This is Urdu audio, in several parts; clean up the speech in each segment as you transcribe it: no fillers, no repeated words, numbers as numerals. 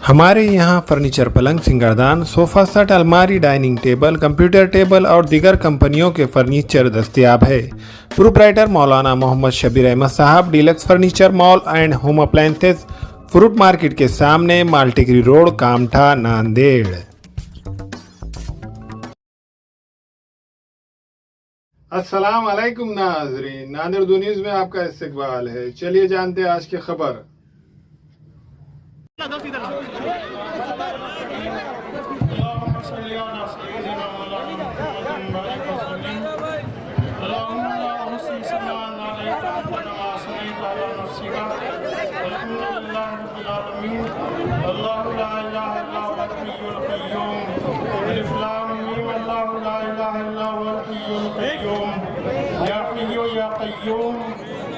ہمارے یہاں فرنیچر پلنگ سنگردان صوفہ سیٹ الماری ڈائننگ ٹیبل کمپیوٹر ٹیبل اور دیگر کمپنیوں کے فرنیچر دستیاب ہے۔ پروپرائٹر مولانا محمد شبیر احمد صاحب، deluxe furniture mall and home appliances, fruit market کے سامنے، مالٹیگری روڈ، کامٹھا، ناندیڑ۔ السلام علیکم ناظرین، ناندیڑ دو نیوز میں آپ کا استقبال ہے۔ چلیے جانتے ہیں آج کی خبر۔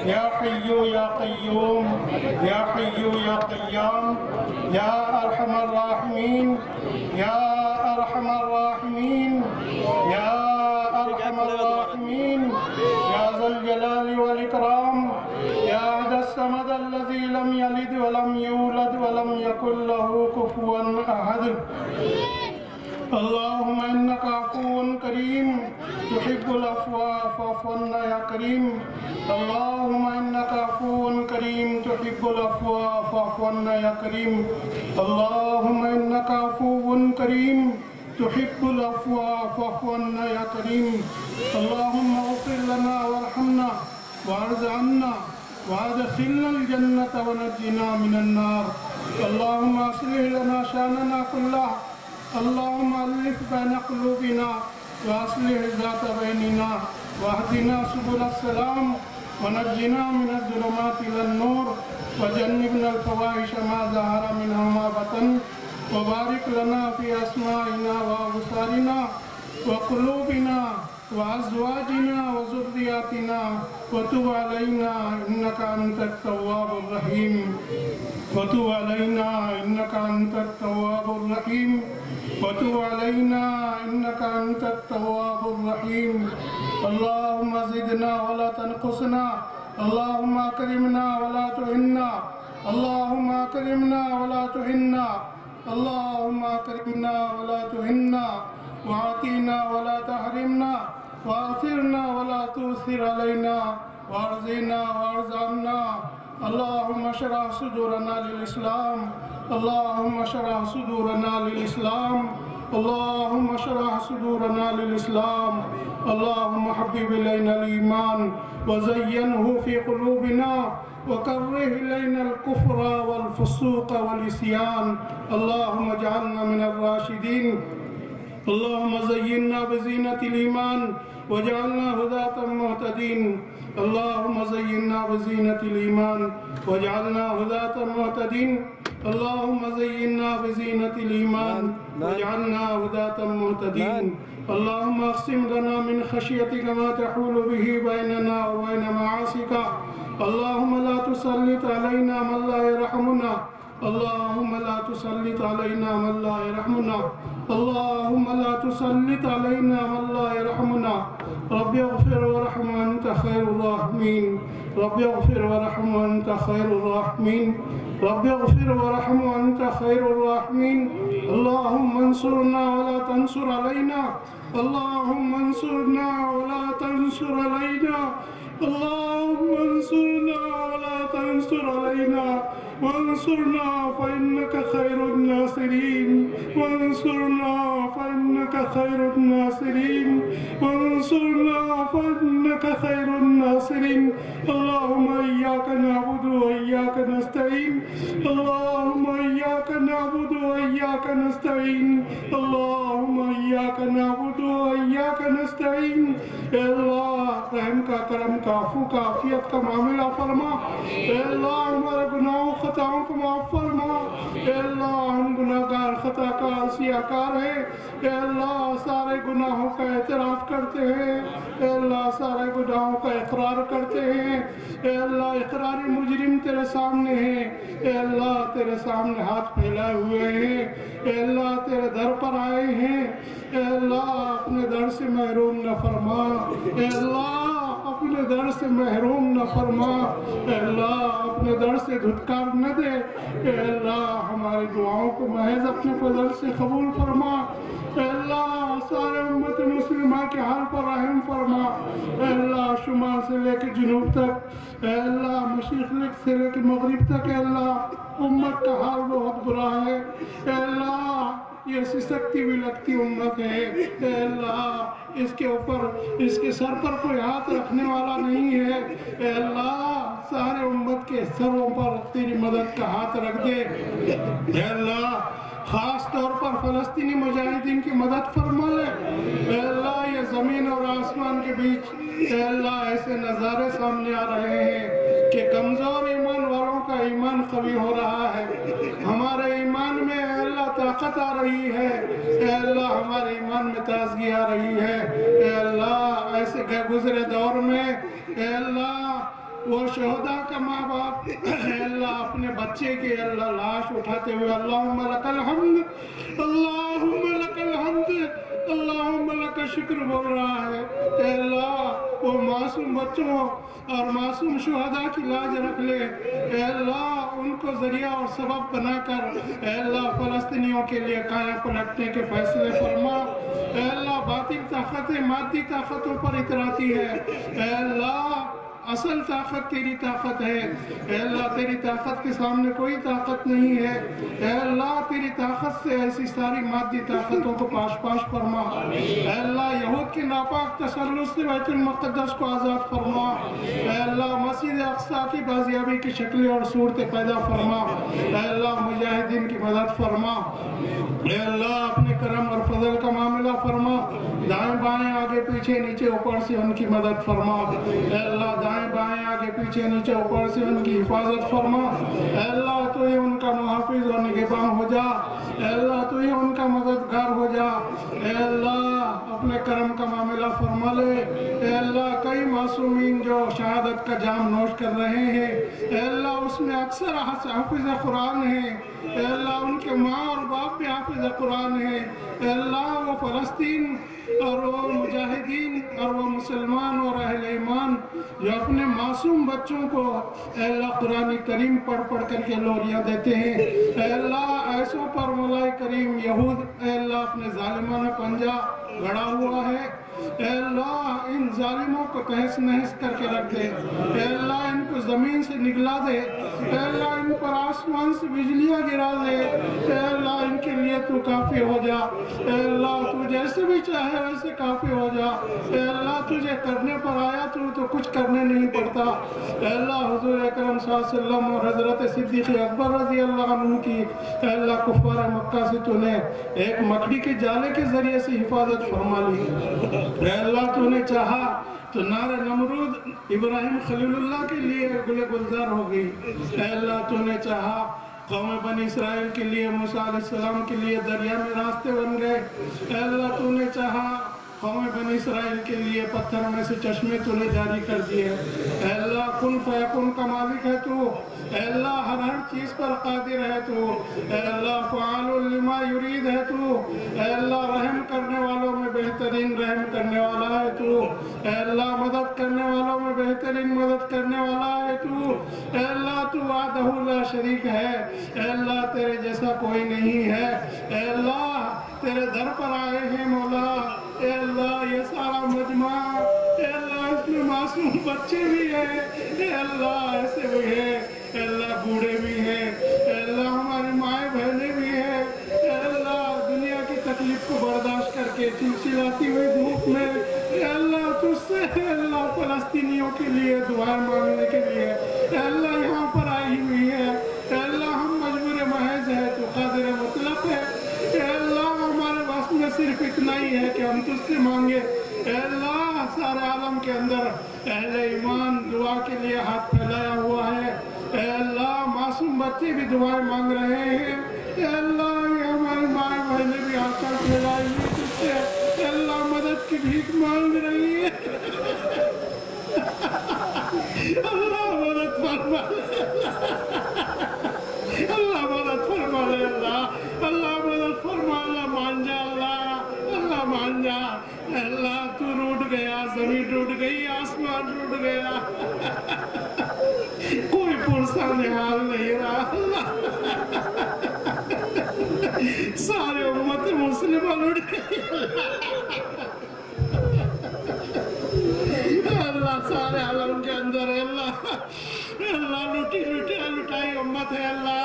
یا حی یا قیوم یا حی یا قیام یا ارحم الراحمین یا ارحم الراحمین یا ارحم الراحمین یا ذا الجلال والاکرام یا احد الصمد الذی لم یلد ولم یولد ولم یکن له کفوا احد۔ اللهم انك عفو كريم تحب العفو فاعف عنا يا كريم۔ اللهم انك عفو كريم تحب العفو فاعف عنا يا كريم۔ اللهم انك عفو كريم تحب العفو فاعف عنا يا كريم۔ اللهم اغفر لنا وارحمنا وارض عنا وادخلنا الجنة ونجنا من النار۔ اللهم اصلح لنا شاننا كله، اللهم ألف بين قلوبنا وأصلح ذات بيننا واهدنا سبل السلام ونجنا من الظلمات إلى النور وجنبنا الفواحش ما ظهر منها وما بطن وبارك لنا في أسماعنا وأبصارنا وقلوبنا وأزواجنا وذرياتنا وتب علينا إنك أنت التواب الرحيم وتب علينا إنك أنت التواب الرحيم وتب علينا إنك أنت التواب الرحيم۔ اللهم زدنا ولا تنقصنا، اللهم أكرمنا ولا تهنا، اللهم أكرمنا ولا تهنا، اللهم أكرمنا ولا تهنا، وأعطنا ولا تحرمنا، وآثرنا ولا تؤثر علينا، وارزقنا وارزقنا۔ اللهم اشرح صدورنا للإسلام، اللهم اشرح صدورنا للإسلام، اللهم اشرح صدورنا للإسلام۔ اللهم حبب إلينا الإيمان وزينه في قلوبنا وكره إلينا الكفر والفسوق والعصيان، اللهم اجعلنا من الراشدين۔ اللهم زينا بزينة الإيمان واجعلنا هداة مهتدين، اللهم زينا بزينة الإيمان واجعلنا هداة مهتدين، اللهم زينا بزينة الإيمان واجعلنا هداة مهتدين۔ اللهم اقسم لنا من خشيتك ما تحول به بيننا وبين معاصيك، اللهم لا تسلط علينا من لا يرحمنا، اللهم لا تسلط علينا من لا يرحمنا، اللهم لا تسلط علينا من لا يرحمنا۔ رب اغفر وارحم وانت خير الراحمين، رب اغفر وارحم وانت خير الراحمين، رب اغفر وارحم وانت خير الراحمين۔ اللهم انصرنا ولا تنصر علينا، اللهم انصرنا ولا تنصر علينا، اللهم انصرنا ولا تنصر علينا، وانصرنا فإنك خير الناصرين، وانصرنا فإنك خير الناصرين، وانصرنا فإنك خير الناصرين۔ اللهم إياك نعبد وإياك نستعين، اللهم إياك نعبد وإياك نستعين، اللهم إياك نعبد وإياک نستعین۔ اے اللہ رحم کا، کرم کا، عفو کا، عافیت کا معاملہ فرما۔ اے اللہ ہمارے گناہوں خطاؤں کو معاف فرما۔ اے اللہ ہم گناہگار، خطا کار، سیاہ کار ہیں۔ اے اللہ سارے گناہوں کا اعتراف کرتے ہیں، اے اللہ سارے گناہوں کا اقرار کرتے ہیں۔ اے اللہ اقراری مجرم تیرے سامنے ہیں، اے اللہ تیرے سامنے ہاتھ پھیلائے ہوئے ہیں، اے اللہ تیرے در پر آئے ہیں۔ اے اللہ اپنے در سے محروم نہ فرما، اے اللہ اپنے اپنے در سے محروم نہ فرما، اے اللہ اپنے در سے دھتکار نہ دے، اے اللہ ہماری دعاؤں کو محض اپنے فضل سے قبول فرما، اے اللہ سارے امت مسلمہ کے حال پر رحم فرما، اے اللہ شمال سے لے کے جنوب تک، اے اللہ مشرق سے لے کے مغرب تک، اے اللہ امت کا حال بہت برا ہے، اے اللہ یہ سسکتی بھی لگتی امت ہے، اے اللہ اس کے اوپر اس کے سر پر کوئی ہاتھ رکھنے والا نہیں ہے، اے اللہ سارے امت کے سروں پر تیری مدد کا ہاتھ رکھ دے، اے اللہ خاص طور پر فلسطینی مجاہدین کی مدد فرما لے، اے اللہ یہ زمین اور آسمان کے بیچ اے اللہ ایسے نظارے سامنے آ رہے ہیں کہ کمزور ایمان والوں کا ایمان قوی ہو رہا ہے، ہمارے ایمان میں اے اللہ طاقت آ رہی ہے، اے اللہ ہمارے ایمان میں تازگی آ رہی ہے، اے اللہ ایسے گزرے دور میں اے اللہ وہ شہداء کا ماں باپ اے اللہ اپنے بچے کی اللہ لاش اٹھاتے ہوئے اللہم لک الحمد اللہم لک الحمد اللہم لک شکر بول رہا ہے، اے اللہ وہ معصوم بچوں اور معصوم شہداء کی لاج رکھ لے، اے اللہ ان کو ذریعہ اور سبب بنا کر اے اللہ فلسطینیوں کے لیے قائم پلٹنے کے فیصلے فرما، اے اللہ باطل طاقتیں مادی طاقتوں پر اتراتی ہے، اے اللہ اصل طاقت تیری طاقت ہے، اے اللہ تیری طاقت کے سامنے کوئی طاقت نہیں ہے، اے اللہ تیری طاقت سے ایسی ساری مادی طاقتوں کو پاش پاش فرما، اے اللہ یہود کے ناپاک تسلط سے بیت المقدس کو آزاد فرما، اے اللہ مسجد اقصی کی بازیابی کی شکلیں اور صورتیں پیدا فرما، اے اللہ مجاہدین کی مدد فرما، اے اللہ اپنے کرم اور فضل کا معاملہ فرما، دائیں بائیں آگے پیچھے نیچے اوپر سے ان کی مدد فرما، اے اللہ دائیں بائیں آگے پیچھے نیچے اوپر سے ان کی حفاظت فرما، اے اللہ تو ہی ان کا محافظ اور نگہباں ہو جا، اے اللہ تو ہی ان کا مددگار ہو جا، اے اللہ اپنے کرم کا معاملہ فرما لے، اے اللہ کئی معصومین جو شہادت کا جام نوش کر رہے ہیں، اے اللہ اس میں اکثر حافظ قرآن ہیں، اے اللہ ان کے ماں اور باپ بھی حافظ قرآن ہیں، اے اللہ وہ فلسطین اور وہ مجاہدین اور وہ مسلمان اور اہل ایمان جو اپنے معصوم بچوں کو اے اللہ قرآن کریم پڑھ پڑھ کر کے لوریاں دیتے ہیں، اے اللہ ایسوں پر مولا کریم یہود اے اللہ اپنے ظالمانہ پنجہ گڑا ہوا ہے، اے اللہ ان ظالموں کو تہس نہس کر کے رکھ دے، اے اللہ ان کو زمین سے نگلا دے، اے اللہ ان پر آسمان سے بجلیاں گرا دے، اے اللہ ان کے لیے تو کافی ہو جا، اے اللہ تو جیسے بھی چاہے ویسے کافی ہو جا، اے اللہ تجھے کرنے پر آیا تو کچھ کرنے نہیں پڑتا، اے اللہ حضور اکرم صلی اللہ علیہ وسلم اور حضرت صدیق اکبر رضی اللہ عنہ کی اے اللہ کفار مکہ سے تو نے ایک مکڑی کے جالے کے ذریعے سے حفاظت فرما لی، اے اللہ تو نے چاہا تو نار نمرود ابراہیم خلیل اللہ کے لیے گل گلزار ہو گئی، اے اللہ تو نے چاہا قوم بنی اسرائیل کے لیے موسیٰ علیہ السلام کے لیے دریا میں راستے بن گئے، اے اللہ تو نے چاہا قوم بنی اسرائیل کے لیے پتھر میں سے چشمے تو نے جاری کر دیے، اے اللہ کن فیکن کا مالک ہے تو، اے اللہ ہر چیز پر قادر ہے تو، اے اللہ فعال لما یرید ہے تو، اے اللہ رحم کرنے والوں میں بہترین رحم کرنے والا ہے تو، اے اللہ مدد کرنے والوں میں بہترین مدد کرنے والا ہے تو، اے اللہ تو وحدہ لا شریک ہے، اے اللہ تیرے جیسا کوئی نہیں ہے، اے اللہ تیرے در پر آئے ہیں مولا، اے اللہ یہ سارا مجمع اے اللہ اس میں معصوم بچے بھی ہیں، اے اللہ ایسے بھی ہیں، اے اللہ بوڑھے بھی ہیں، اے اللہ ہماری مائیں بہنیں بھی ہیں، اے اللہ دنیا کی تکلیف کو برداشت کر کے چلچلاتی ہوئی دھوپ میں اے اللہ تجھ سے اے اللہ فلسطینیوں کے لیے دعائیں مانگنے کے لیے اے اللہ یہاں پر آئی ہوئی ہے، اے اللہ ہم مجبور محض ہے تو قادر مطلق ہے، اے اللہ ہمارے بس میں صرف اتنا ہی ہے کہ ہم تجھ سے مانگے، اے اللہ سارے عالم کے اندر اہل ایمان دعا کے لیے ہاتھ پھیلایا ہوا ہے، اے اللہ معصوم بچے بھی دعائیں مانگ رہے ہیں، اے اللہ یہ ہماری مائیں بہنیں بھی ہاتھ پھیلائی ہوئی تجھ سے اے اللہ مدد کی بھیک مانگ رہی ہے، اللہ مدد فرما اللہ مدد فرما لے، اللہ مدد فرما، اللہ مان جا، اللہ مان جا، اللہ تو روٹ گیا، زمین ٹوٹ گئی، آسمان ایمان ٹوٹ گیا، کوئی پرسان حال نہیں رہا، سارے امت مسلمہ لٹ گئی، اللہ سارے عالم کے اندر ہے، اللہ لٹائی امت ہے، اللہ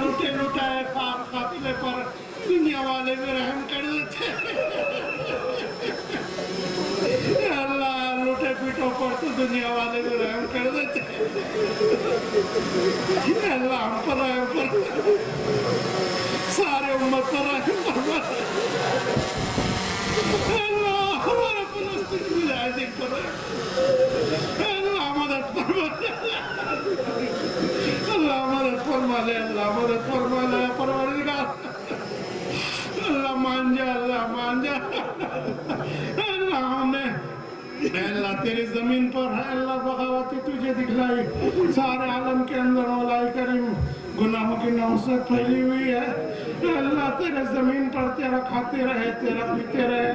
لٹے لٹائے قاتلے پر دنیا والے میں رحم کر دیتے، اللہ لٹے پیٹوں پر تو دنیا والے میں رحم کر دیتے، اللہ ہم پر رحم پر، سارے امت پر رحم پر، اللہ ہمارا فلسطین مجاہدین پر اللہ مدد فرما، اللہ مدد فرما لے، اللہ مدد فرما لے پروردگار، اللہ مان جا، اللہ مان جا، اللہ ہم نے اللہ تیری زمین پر ہے اللہ بغاوتی تجھے دکھلائی، سارے عالم کے اندر مولا کریم گناہوں کی نحوست پھیلی ہوئی ہے، اللہ تیرے زمین پر تیرا کھاتے رہے، تیرا پیتے رہے،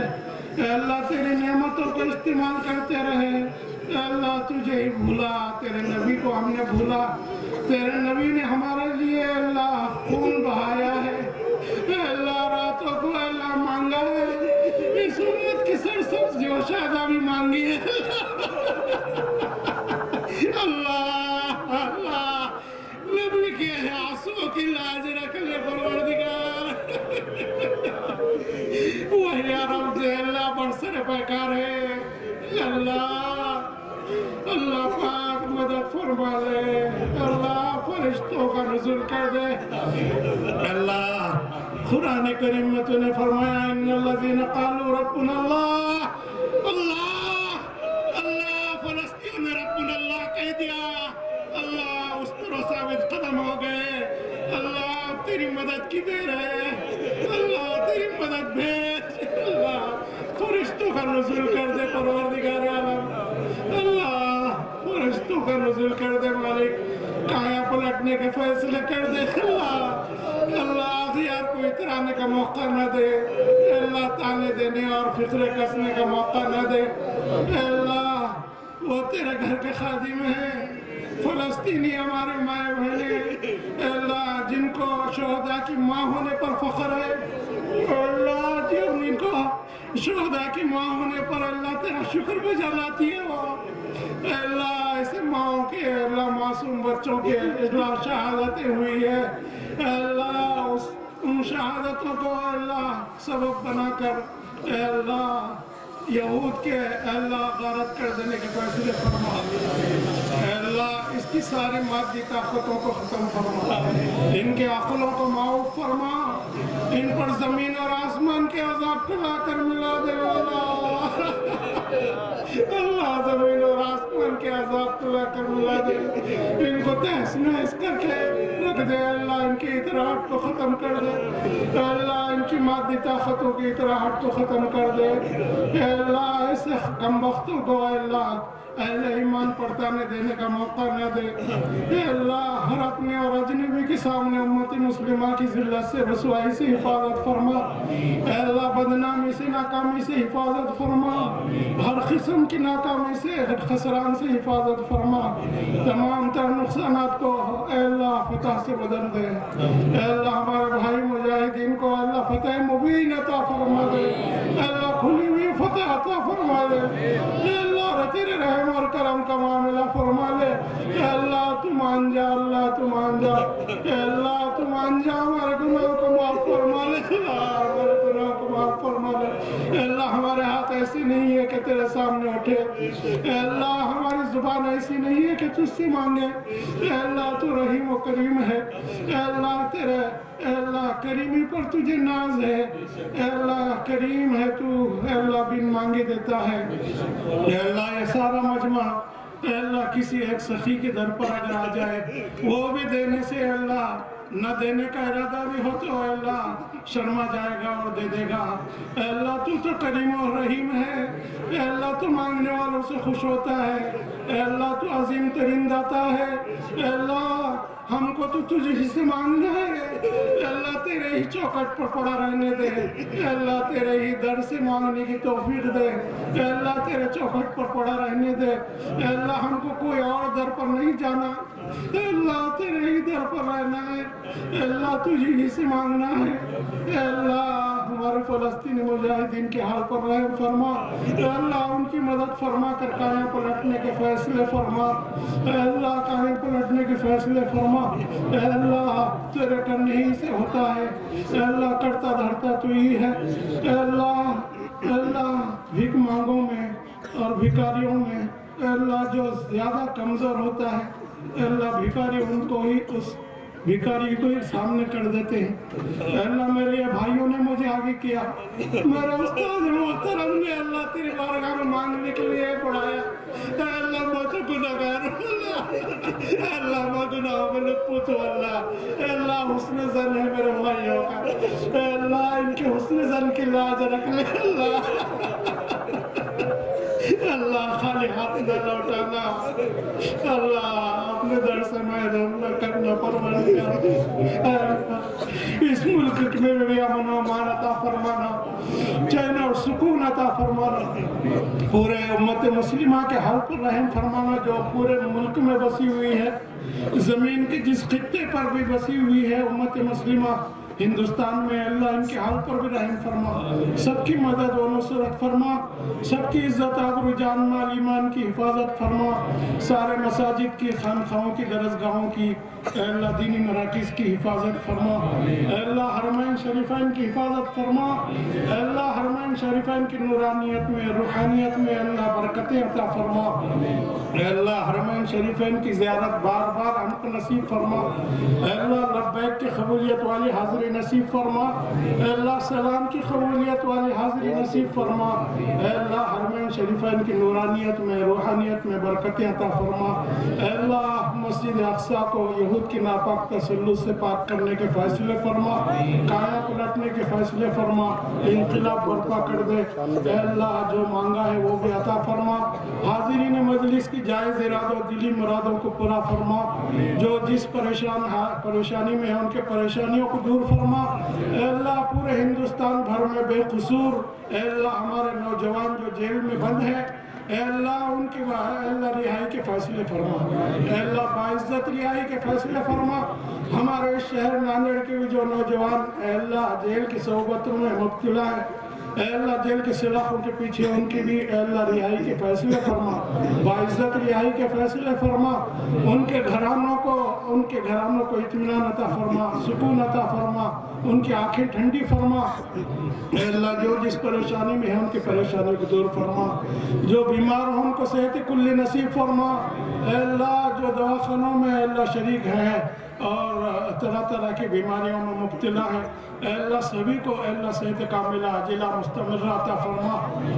اللہ تیری نعمتوں کو استعمال کرتے رہے، اللہ تجھے ہی بھولا، تیرے نبی کو ہم نے بھولا، تیرے نبی نے ہمارے لیے اللہ خون بہایا ہے، اللہ راتوں کو اللہ مانگا ہے، اس امت کی سرسبزی و شادابی مانگی ہے، اللہ اللہ نبی کے آنسوؤں کی لاج رکھ لے پروردگار، وہی عرب جو اللہ برسر پیکار ہے، اللہ پاک مدد فرما لے، اللہ فرشتوں کا نزول کر دے، اللہ قرآن کریم میں تو نے فرمایا ان الذین قالوا ربنا اللہ، اللہ فلسطین میں ربنا اللہ کہہ دیا، اللہ اس طرح ثابت قدم ہو گئے، اللہ تیری مدد کی دیر ہے، اللہ تیری مدد بھیج، اللہ فرشتوں کا نزول کر دے پروردگار عالم، اللہ فرشتوں کا نزول کر دے مالک، کایا پلٹنے کے فیصلے کر دے، اللہ اختیار کو اترانے کا موقع نہ دے، اللہ تانے دینے اور فکرے کسنے کا موقع نہ دے، اللہ وہ تیرے گھر کے خادم ہیں، فلسطینی ہمارے مائیں بہنیں، اللہ جن کو شہداء کی ماں ہونے پر فخر ہے، اللہ جن کو شہداء کی ماں ہونے پر اللہ تیرا شکر بجا لاتی ہے، وہ اللہ ایسے ماں کے اللہ معصوم بچوں کے اللہ شہادتیں ہوئی ہے، اللہ ان شہادتوں کو اللہ سبب بنا کر اے اللہ یہود کے اللہ غارت کر دینے کے فیصلے فرما، اے اللہ اس کی ساری مادی طاقتوں کو ختم فرما، ان کے عقلوں کو معاف فرما، ان پر زمین اور آسمان کے عذاب کو لا کر ملا دے، اللہ زمین اور آسمان کے عذاب کو لا کر ملا دے، ان کو تہس نہس کر کے رکھ دے، اللہ ان کی اطراحت کو ختم کر دے، اللہ ان کی مادی طاقتوں کی اطراحت کو ختم کر دے، اے اللہ ایسے کم بختوں کو اے اللہ اہل ایمان پرتانے دینے کا موقع نہ دے، اے اللہ ہر اپنے اور اجنبی کے سامنے امت مسلمہ کی ذلت سے رسوائی سے حفاظت فرما، اے اللہ بدنامی سے ناکامی سے حفاظت فرما، ہر قسم کی ناکامی سے خسران سے حفاظت فرما، تمام تر نقصانات کو اے اللہ فتح سے بدل دے، اے اللہ ہمارے بھائی مجاہدین کو اللہ فتح مبین عطا فرما دے، اے اللہ کھلی ہوئی فتح عطا فرما دے، اے اللہ تیرے رحم اور کرم کا معاملہ فرما لے، اے اللہ تو مان جا، اللہ تو مان جا، اے اللہ تو مان جا، ہمارے گناہ کو معاف فرما لے، اللہ ہمارے گناہ کو معاف فرما لے، اے اللہ ہمارے ہاتھ ایسی نہیں ہے کہ تیرے سامنے اٹھے، اے اللہ ہماری زبان ایسی نہیں ہے کہ تجھ سے مانگے، اے اللہ تو رحیم و کریم ہے، اے اللہ تیرے اے اللہ کریمی پر تجھے ناز ہے، اے اللہ کریم ہے تو، اے اللہ بن مانگے دیتا ہے، اے اللہ یہ سارا مجمع اے اللہ کسی ایک سخی کے در پر اگر آ جائے وہ بھی دینے سے اے اللہ نہ دینے کا ارادہ بھی ہو تو اے اللہ شرما جائے گا اور دے دے گا۔ اے اللہ تو کریم و رحیم ہے، اے اللہ تو مانگنے والوں سے خوش ہوتا ہے، اے اللہ تو عظیم ترین داتا ہے، اے اللہ ہم کو تو تجھے ہی سے مانگنا ہے، اے اللہ تیرے ہی چوکٹ پر پڑا رہنے دے، اے اللہ تیرے ہی در سے مانگنے کی توفیق دے، اے اللہ تیرے چوکٹ پر پڑا رہنے دے، اے اللہ ہم کو کوئی اور در پر نہیں جانا، اے اللہ تیرے ہی در پر رہنا ہے، اے اللہ تجھے ہی سے مانگنا ہے، اے اللہ ہمارے فلسطینی مجاہدین کے حال پر رحم فرما، اے اللہ ان کی مدد فرما کر قائم پلٹنے کے فیصلے فرما، اے اللہ قائم پلٹنے کے فیصلے فرما، اے اللہ تیرے کرنے ہی سے ہوتا ہے، اے اللہ کرتا دھرتا تو ہی ہے، اے اللہ بھیک مانگوں میں اور بھکاریوں میں اے اللہ جو زیادہ کمزور ہوتا ہے، اے اللہ بھکاری ان کو ہی اس بھکاری کو ہی سامنے کر دیتے ہیں، اے اللہ میرے یہ بھائیوں نے مجھے آگے کیا، میرے استاد محترم نے اللہ تیرے بارگاہ میں مانگنے کے لیے پڑھایا، اے اللہ میں تو گناہگار ہوں، اے اللہ میں گناہوں میں لپت ہوں، اے اللہ حسن زن ہے میرے بھائیوں کا، اے اللہ ان کے حسن زن کی لاج رکھ لے، اللہ خالی ہاتھ نہ لوٹانا، اللہ اپنے در سے محروم نہ کرنا پروردگار، اس ملک میں بھی امن و امان عطا فرمانا، چین اور سکون عطا فرمانا، پورے امت مسلمہ کے حال پر رحم فرمانا جو پورے ملک میں بسی ہوئی ہے، زمین کے جس خطے پر بھی بسی ہوئی ہے امت مسلمہ ہندوستان میں، اللہ ان کے حال پر بھی رحم فرما، سب کی مدد و نصرت فرما، سب کی عزت آبرو جان مال ایمان کی حفاظت فرما، سارے مساجد کی خانقاہوں کی درسگاہوں کی اے اللہ دینی مراکز کی حفاظت فرما، اے اللہ حرمین شریفین کی حفاظت فرما، اے اللہ حرمین شریفین کی نورانیت میں روحانیت میں اللہ برکتیں عطا فرما، اے اللہ حرمین شریفین کی زیارت بار بار ہم کو نصیب فرما، اے اللہ لبیک کی قبولیت والی حاضری نصیب فرما، اے اللہ سلام کی قبولیت والی حاضری نصیب فرما، اے اللہ حرمین شریفین کی نورانیت میں روحانیت میں برکتیں عطا فرما، اے اللہ مسجد اقصی کو یہود کی ناپاک تسلط سے پاک کرنے کے فیصلے فرما، کایا پلٹنے کے فیصلے فرما، انقلاب برپا کر دے، اے اللہ جو مانگا ہے وہ بھی عطا فرما، حاضرین مجلس کی جائز ارادوں دلی مرادوں کو پورا فرما، جو جس پریشانی میں ہیں ان کے پریشانیوں کو دور فرما، اے اللہ پورے ہندوستان بھر میں بے قصور اے اللہ ہمارے نوجوان جو جیل میں بند ہیں، اے اللہ ان کی اے اللہ رہائی کے فیصلے فرما، اے اللہ باعزت رہائی کے فیصلے فرما، ہمارے شہر ناندیڑ کے بھی جو نوجوان اے اللہ جیل کی صحبتوں میں مبتلا ہے، اے اللہ جیل کے سلاخوں کے پیچھے ان کی بھی اے اللہ رہائی کے فیصلے فرما، باعزت رہائی کے فیصلے فرما، ان کے گھرانوں کو اطمینان عطا فرما، سکون عطا فرما، ان کی آنکھیں ٹھنڈی فرما، اے اللہ جو جس پریشانی میں ہیں ان کی پریشانی کو دور فرما، جو بیمار ہیں ان کو صحت کلی نصیب فرما، اے اللہ جو دواخانوں میں اے اللہ شریک ہیں اور طرح طرح کی بیماریوں میں مبتلا ہے، اے اللہ سبھی کو اے اللہ صحت کاملہ عاجلہ مستمرہ عطا فرما،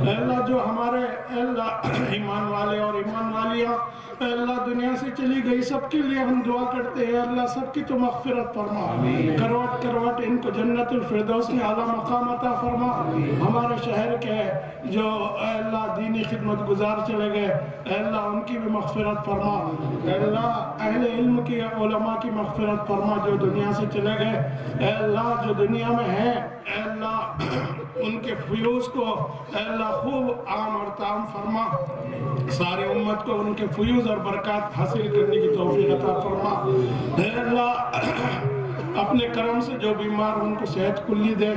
اے اللہ جو ہمارے اے اللہ ایمان والے اور ایمان والیاں اے اللہ دنیا سے چلی گئی سب کے لیے ہم دعا کرتے ہیں، اللہ سب کی تو مغفرت فرما، کروٹ کروٹ ان کو جنت الفردوس میں اعلیٰ مقام عطا فرما، ہمارے شہر کے جو اے اللہ دینی خدمت گزار چلے گئے اے اللہ ان کی بھی مغفرت فرما، اے اللہ اہل علم کی علماء کی مغفرت فرما جو دنیا سے چلے گئے، اے اللہ جو دنیا میں ہیں اے اللہ ان کے فیوز کو اے اللہ خوب عام اور تام فرما، سارے امت کو ان کے فیوز اور برکات حاصل کرنے کی توفیق عطا فرما، اے اللہ اپنے کرم سے جو بیمار ان کو صحت کلی دے،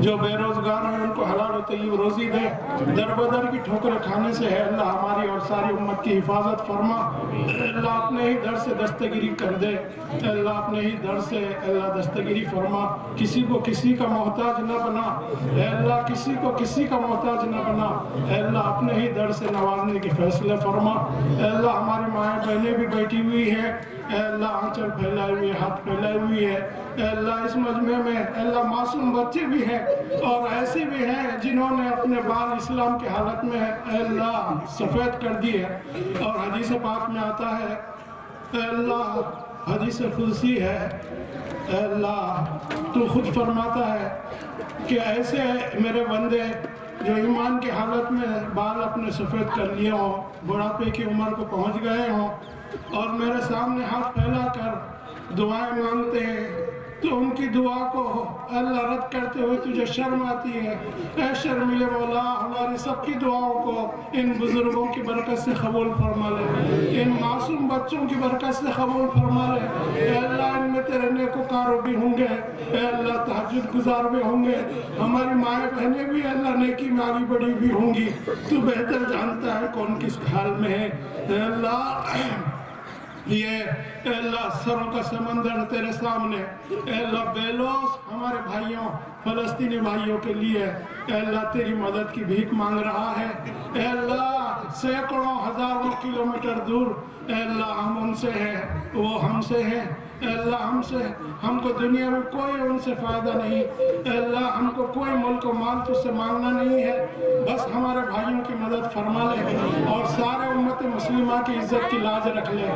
جو بے روزگار ہیں ان کو حلال و طیب روزی دے، در بدر کی ٹھوکر کھانے سے ہے اللہ ہماری اور ساری امت کی حفاظت فرما، اے اللہ اپنے ہی در سے دستگیری کر دے، اے اللہ اپنے ہی در سے اے اللہ دستگیری فرما، کسی کو کسی کا محتاج نہ بنا، اے اللہ کسی کو کسی کا محتاج نہ بنا، اے اللہ اپنے ہی در سے نوازنے کے فیصلے فرما، اے اللہ ہماری مائیں بہنیں بھی بیٹھی ہوئی ہیں، اے اللہ آنچل پھیلائی ہوئی ہے، ہاتھ پھیلائی ہوئی ہے، اے اللہ اس مجمع میں اے اللہ معصوم بچے بھی ہیں اور ایسے بھی ہیں جنہوں نے اپنے بال اسلام کی حالت میں اے اللہ سفید کر دی ہے، اور حدیث پاک میں آتا ہے اے اللہ حدیث قدسی ہے، اے اللہ تو خود فرماتا ہے کہ ایسے میرے بندے جو ایمان کی حالت میں بال اپنے سفید کر لیے ہوں، بڑھاپے کی عمر کو پہنچ گئے ہوں اور میرے سامنے ہاتھ پھیلا کر دعائیں مانگتے ہیں، تو ان کی دعا کو اللہ رد کرتے ہوئے تجھے شرم آتی ہے۔ اے شرمیلے مولا، ہماری سب کی دعاؤں کو ان بزرگوں کی برکت سے قبول فرما لے، ان معصوم بچوں کی برکت سے قبول فرما لے۔ اے اللہ ان میں تیرے نیکوکار بھی ہوں گے، اے اللہ تہجد گزار بھی ہوں گے، ہماری مائیں بہنیں بھی اللہ نیکی میں آگے بڑھی بھی ہوں گی، تو بہتر جانتا ہے کون کس حال میں ہے۔ اے اللہ یہ اے اللہ سروں کا سمندر تیرے سامنے، اے اللہ بے لوث ہمارے بھائیوں فلسطینی بھائیوں کے لیے اے اللہ تیری مدد کی بھیک مانگ رہا ہے۔ اے اللہ سینکڑوں ہزاروں کلومیٹر دور اے اللہ ہم ان سے ہیں، وہ ہم سے ہیں، اے اللہ ہم کو دنیا میں کوئی ان سے فائدہ نہیں، اے اللہ ہم کو کوئی ملک و مال تجھ سے مانگنا نہیں ہے، بس ہمارے بھائیوں کی مدد فرما لے اور سارے امت مسلمہ کی عزت کی لاج رکھ لے۔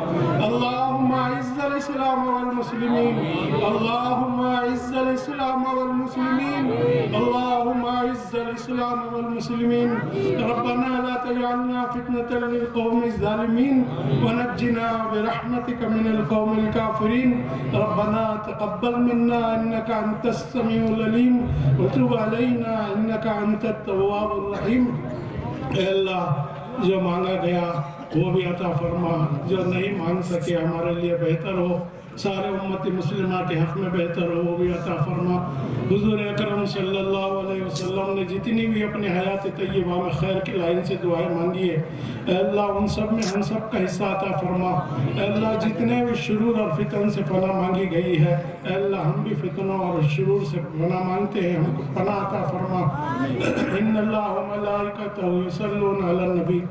اللہم اعز الاسلام والمسلمین، اللہم اعز الاسلام والمسلمین، اللہم اعز الاسلام والمسلمین، ربنا لا تجعلنا فتنة للقوم الظالمین ونجنا برحمتك من القوم الكافرین، ربنا تقبل منا انك انت السمیع العلیم وتب علینا انك انت التواب الرحیم۔ اے اللہ جو مانگا گیا وہ بھی عطا فرما، جو نہیں مانگ سکے ہمارے لیے بہتر ہو، سارے امت مسلمہ کے حق میں بہتر ہو، وہ بھی عطا فرما۔ حضور اکرم صلی اللہ علیہ وسلم نے جتنی بھی اپنے حیات طیبہ میں خیر کی لائن سے دعائیں مانگی ہے، اے اللہ ان سب میں ہم سب کا حصہ عطا فرما۔ اے اللہ جتنے بھی شرور اور فتن سے پناہ مانگی گئی ہے، اے اللہ ہم بھی فتنوں اور شرور سے پناہ مانگتے ہیں، ہم کو پناہ عطا فرما۔ ان اللہ و ملائکتہ یصلون علی النبی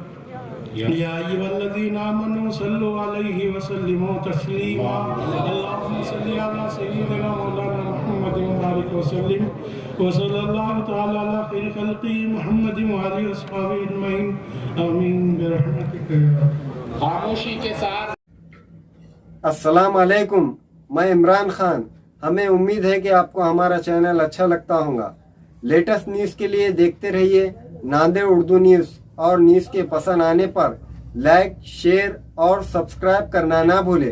یا ایھا الذین آمنوا صلوا علیہ وسلموا تسلیما، اللہم صلی علی سیدنا مولانا محمد وبارک وسلم، وصلی اللہ تعالی علی خیر خلقہ محمد وآلہ وصحبہ اجمعین، آمین برحمتک یا خاموشی کے ساتھ السلام علیکم، میں عمران خان۔ ہمیں امید ہے کہ آپ کو ہمارا چینل اچھا لگتا ہوگا۔ لیٹسٹ نیوز کے لیے دیکھتے رہیے ناندیڑ اردو نیوز، اور نیوز کے پسند آنے پر لائک، شیئر اور سبسکرائب کرنا نہ بھولیں۔